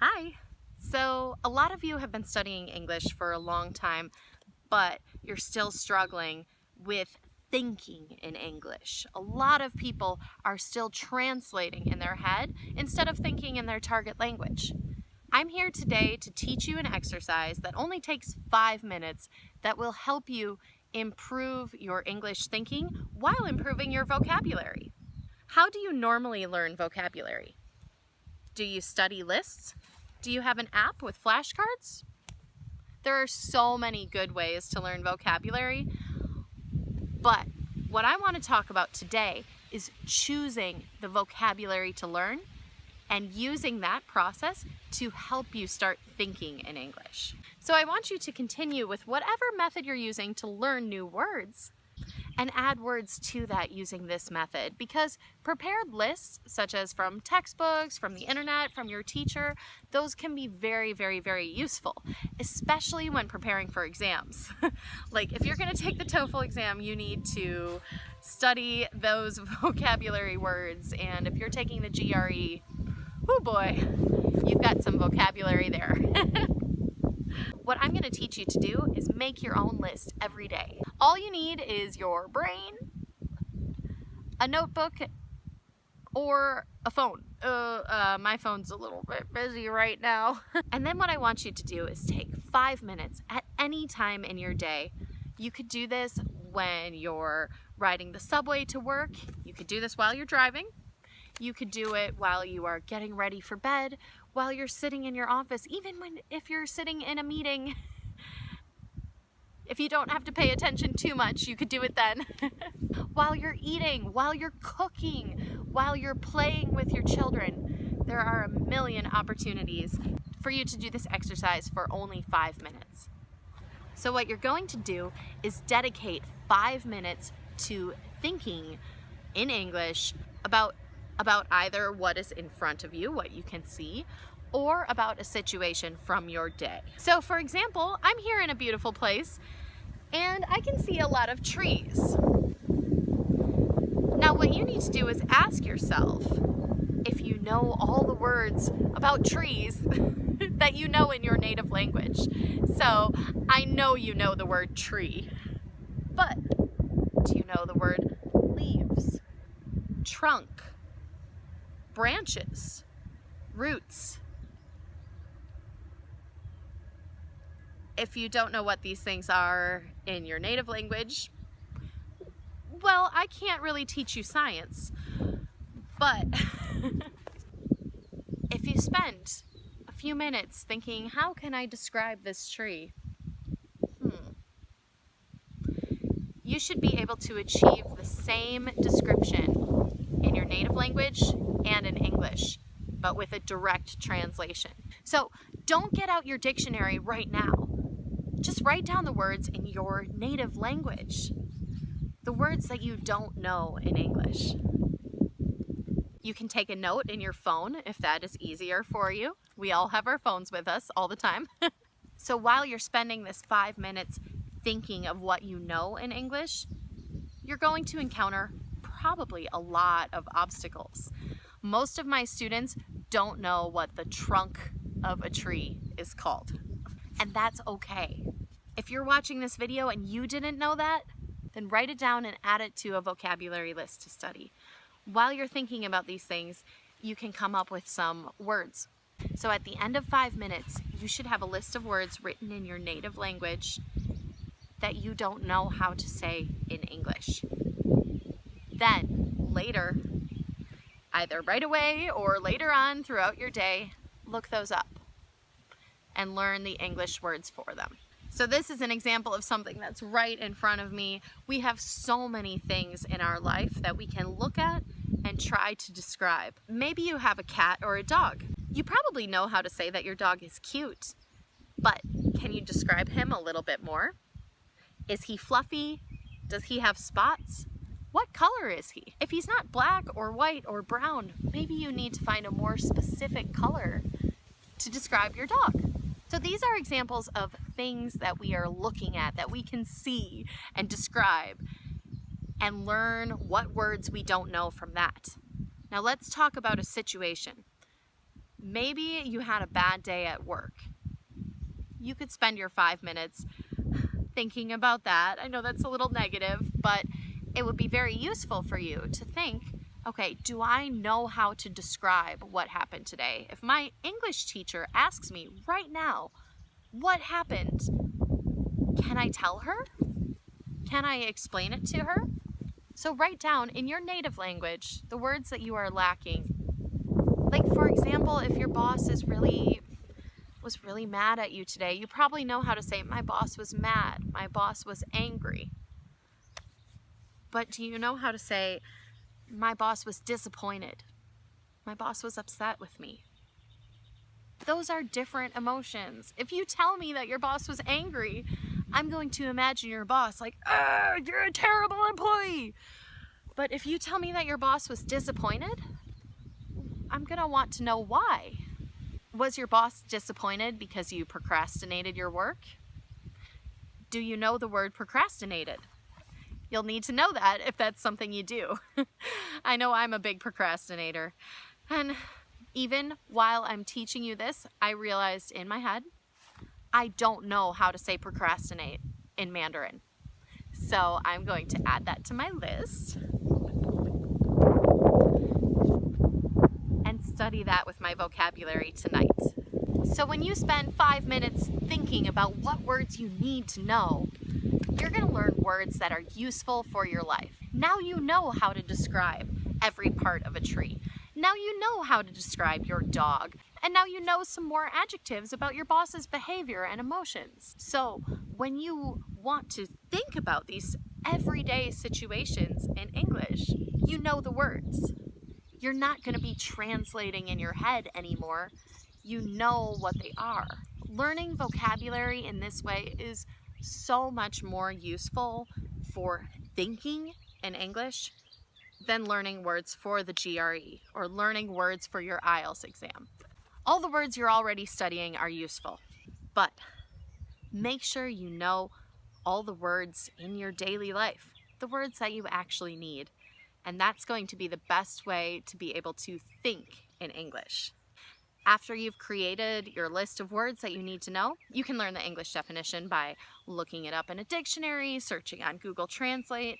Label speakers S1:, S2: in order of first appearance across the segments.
S1: Hi! So a lot of you have been studying English for a long time, but you're still struggling with thinking in English. A lot of people are still translating in their head instead of thinking in their target language. I'm here today to teach you an exercise that only takes 5 minutes that will help you improve your English thinking while improving your vocabulary. How do you normally learn vocabulary? Do you study lists? Do you have an app with flashcards? There are so many good ways to learn vocabulary, but what I want to talk about today is choosing the vocabulary to learn and using that process to help you start thinking in English. So I want you to continue with whatever method you're using to learn new words and add words to that using this method, because prepared lists, such as from textbooks, from the internet, from your teacher, those can be very, very, very useful, especially when preparing for exams. Like if you're going to take the TOEFL exam, you need to study those vocabulary words, and if you're taking the GRE, oh boy, you've got some vocabulary there. What I'm going to teach you to do is make your own list every day. All you need is your brain, a notebook, or a phone. My phone's a little bit busy right now. And then what I want you to do is take 5 minutes at any time in your day. You could do this when you're riding the subway to work. You could do this while you're driving. You could do it while you are getting ready for bed, while you're sitting in your office, even if you're sitting in a meeting. If you don't have to pay attention too much, you could do it then. While you're eating, while you're cooking, while you're playing with your children. There are a million opportunities for you to do this exercise for only 5 minutes. So what you're going to do is dedicate 5 minutes to thinking in English about either what is in front of you, what you can see, or about a situation from your day. So for example, I'm here in a beautiful place and I can see a lot of trees. Now what you need to do is ask yourself if you know all the words about trees that you know in your native language. So I know you know the word tree, but do you know the word leaves, trunk, branches, roots? If you don't know what these things are in your native language, well, I can't really teach you science, but if you spend a few minutes thinking, how can I describe this tree? You should be able to achieve the same description in your native language and in English, but with a direct translation. So don't get out your dictionary right now. Just write down the words in your native language, the words that you don't know in English. You can take a note in your phone if that is easier for you. We all have our phones with us all the time. So while you're spending this 5 minutes thinking of what you know in English, you're going to encounter probably a lot of obstacles. Most of my students don't know what the trunk of a tree is called, and that's okay. If you're watching this video and you didn't know that, then write it down and add it to a vocabulary list to study. While you're thinking about these things, you can come up with some words. So at the end of 5 minutes, you should have a list of words written in your native language that you don't know how to say in English. Then, later, either right away or later on throughout your day, look those up and learn the English words for them. So this is an example of something that's right in front of me. We have so many things in our life that we can look at and try to describe. Maybe you have a cat or a dog. You probably know how to say that your dog is cute, but can you describe him a little bit more? Is he fluffy? Does he have spots? What color is he? If he's not black or white or brown, maybe you need to find a more specific color to describe your dog. So these are examples of things that we are looking at, that we can see and describe and learn what words we don't know from that. Now let's talk about a situation. Maybe you had a bad day at work. You could spend your 5 minutes thinking about that. I know that's a little negative, but it would be very useful for you to think, okay, do I know how to describe what happened today? If my English teacher asks me right now, what happened? Can I tell her? Can I explain it to her? So write down in your native language the words that you are lacking. Like, for example, if your boss was really mad at you today, you probably know how to say, my boss was mad, my boss was angry. But do you know how to say, my boss was disappointed, my boss was upset with me? Those are different emotions. If you tell me that your boss was angry, I'm going to imagine your boss like, you're a terrible employee. But if you tell me that your boss was disappointed, I'm gonna want to know why. Was your boss disappointed because you procrastinated your work? Do you know the word procrastinated? You'll need to know that if that's something you do. I know I'm a big procrastinator. And even while I'm teaching you this, I realized in my head, I don't know how to say procrastinate in Mandarin. So I'm going to add that to my list and study that with my vocabulary tonight. So when you spend 5 minutes thinking about what words you need to know, you're going to learn words that are useful for your life. Now you know how to describe every part of a tree. Now you know how to describe your dog. And now you know some more adjectives about your boss's behavior and emotions. So when you want to think about these everyday situations in English, you know the words. You're not going to be translating in your head anymore. You know what they are. Learning vocabulary in this way is so much more useful for thinking in English than learning words for the GRE or learning words for your IELTS exam. All the words you're already studying are useful, but make sure you know all the words in your daily life, the words that you actually need, and that's going to be the best way to be able to think in English. After you've created your list of words that you need to know, you can learn the English definition by looking it up in a dictionary, searching on Google Translate,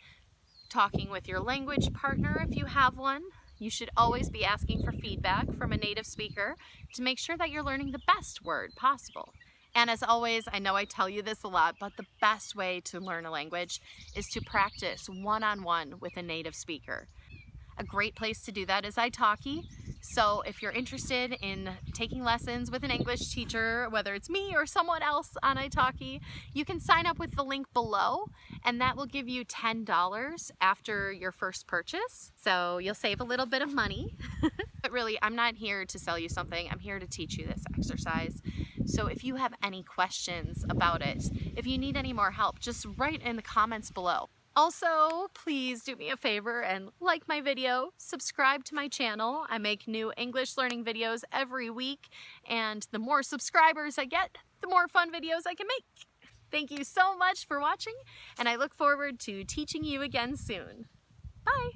S1: talking with your language partner if you have one. You should always be asking for feedback from a native speaker to make sure that you're learning the best word possible. And as always, I know I tell you this a lot, but the best way to learn a language is to practice one-on-one with a native speaker. A great place to do that is italki. So if you're interested in taking lessons with an English teacher, whether it's me or someone else on italki, you can sign up with the link below, and that will give you $10 after your first purchase. So you'll save a little bit of money. But really, I'm not here to sell you something. I'm here to teach you this exercise. So if you have any questions about it, if you need any more help, just write in the comments below. Also, please do me a favor and like my video, subscribe to my channel. I make new English learning videos every week, and the more subscribers I get, the more fun videos I can make. Thank you so much for watching, and I look forward to teaching you again soon. Bye!